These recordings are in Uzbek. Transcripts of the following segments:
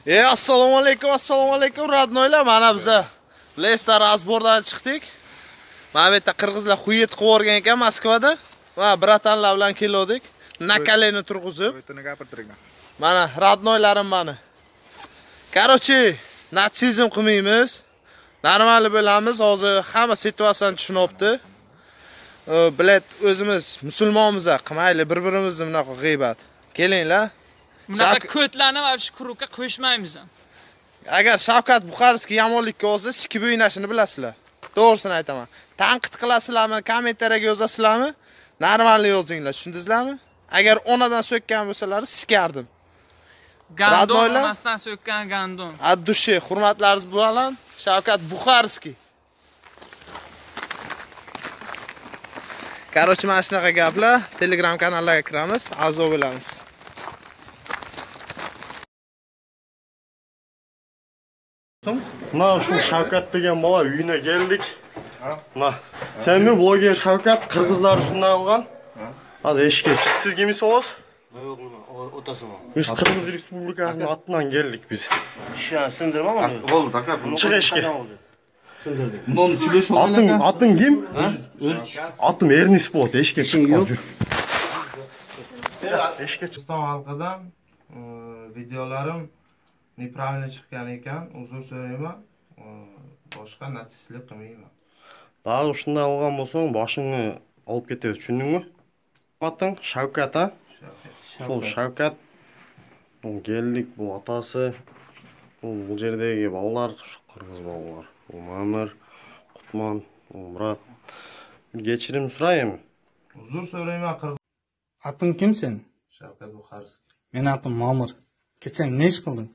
Assalomu alaykum, radnoylar. Mana biza Leicester Razbordan chiqdik. Mana bu yerda qirg'izlar xuyet qilib o'rgan ekan Moskvada. Va bratanlar bilan keldik. Nakaleni turg'izib. Mana radnoylarim mana. Короче, natsizm qilmaymiz. Normal bo'lamiz. Hozir hamma situatsiyani tushunibdi. Bilet o'zimiz musulmonmiz, qilmayli bir-birimizni bunaqa g'iybat. Kelinglar. Bunaqa ko'tlarni va shu kurukka qo'shmaymiz. Agar Shavkat Buxarskiy yomonlikka olsa, sikib o'ynashini bilasizlar. To'g'risini aytaman. Tanqid qilasizlarmi, kommentariyaga yozasizlarmi? Normal yozinglar, tushundingizlarmi? Agar onadan so'kkan bo'lsalar, sikardim. Gandon onasidan so'kkan gandon. Ad-dushi, hurmatlaringiz bilan Shavkat Buxarskiy. Короче, mana shunaqa gaplar. Telegram kanallarga kiramiz, a'zo bo'lamiz. Mana shu Shavkat degan bola uyine geldik. Mana sen mi bloger Shavkat qirg'izlar shundan olgan? Hozir eshikka chiq, siz kimsiz o'z? Yo'q, otasım. Biz Qirg'iz Respublikasining atidan geldik biz. İşini sindirmem ama. Oldu, taka. Chiq eshikka. Sindirdik. Atın kim? Atım Ernis bo'ldi, eshikka chiq qol. Eshikka chiq. O'zbekiston xalqidan videolarim nepravильно chiqqan ekan, uzr so'rayman. Boshqa natsistlik qilmayman. Daha shundan olgan bo'lsang, boshingni olib ketamiz, tushundingmi? Ating Shavkat a? Shu Shavkat geldik, bu atası, bu yerdagi bolalar, qirg'iz bolalar. Bu Mamir, Qutman, Murat. Kechirim so'raymi? Uzr so'rayman qirg'iz. Atın kim sen? Shavkat Buxarskiy. Men atim Mamir. Kecha ne ish qilding?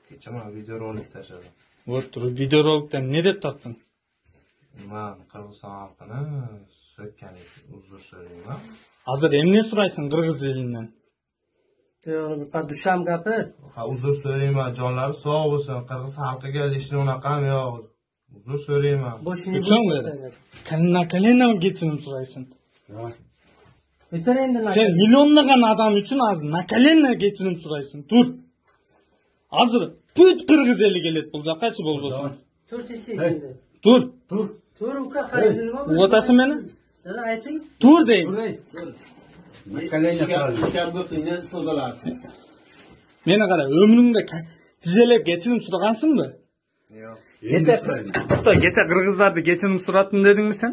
Kecha men videorolik tashladim. O'tir, videorolikdan ne deb tortding? Men Qirg'iziston xalqini so'kkan ekan, uzr so'rayman. Hozir emne so'raysan qirg'iz elidan? Dusham gapir. Ha, uzr so'rayman, jonlari sog' bo'lsin. Qirg'iz xalqiga lishni unaqam yo'q. Uzr so'rayman. Tutsang beri. Kalena getirim so'raysan. O'tir endi. Sen milyonlagan adam uchun hozir nakalena getirim so'raysan. Tur. Hozir put qirg'iz eli keladi bu yoqachi bo'lsin. Tur deysiz endi. Tur. Tur uka qayerda nima bo'ldi? O'tasi meni? Dada ayting. Tur deyim. Meni qara, ömrümde dizelep geçinim so'ragansingmi? Yo'q. Kecha qirg'izlarni geçinim so'ratdim dedingmi sen?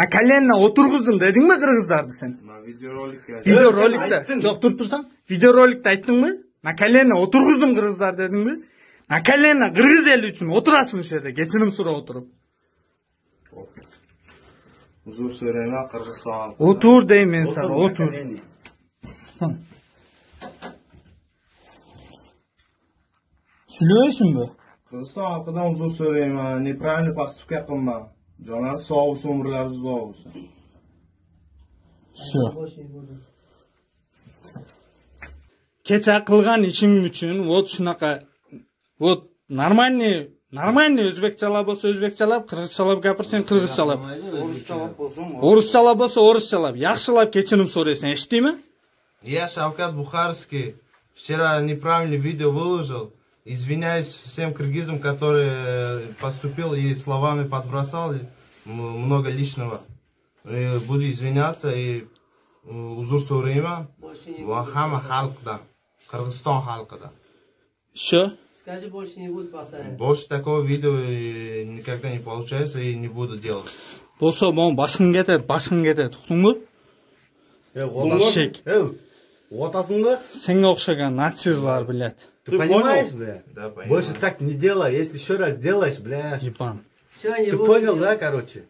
Nakalena o'turg'izdim dedingmi qirg'izlarni sen? Men videorolikka. Videorolikda, jo'q turib tursan, videorolikda aytdingmi? Nakalena o'turg'izdim qirg'izlar dedingmi? Nakalena qirg'iz eli uchun o'tirasin o'sha yerda, geçinim so'rab o'tirib. Uzr so'rayman Qirg'iziston. O'tur deymen sana, o'tur. Söylüyorsunmi? Qirg'iziston xalqidan uzr so'rayman, nepravильно поступка qilman. Jonlar sog' bo'lsin, umrlari uzoq bo'lsin. Shu. Kecha qilgan ishing uchun vot shunaqa vot Normalniy o'zbekchalab bo'lsa o'zbekchalab, qirg'izchalab gapirsang qirg'izchalab. O'ruschalab bo'lsa o'ruschalab, yaxshilab kechirim so'raysan, eshitdingmi? Я Shavkat Buxarskiy вчера неправильное видео выложил. Извиняюсь всем киргизам, которые поступил и словами подбросал много лишнего. Буду извиняться и uzr so'rayman. Va hamma xalqdan, Qirg'iziston xalqidan. Shu. Скажи, больше не буду повторять. Больше такого видео никогда не получается и не буду делать. Bo'lsa, men boshqing ketadi, to'xtingmi? Shek. Otasingmi? Senga o'xshagan natsistlar biladi. Ты понимаешь, бля? Да, понимаю. Больше так не делай, если еще раз делаешь, бля. Ебан. Все, не Ты буду понял, делать. да, короче?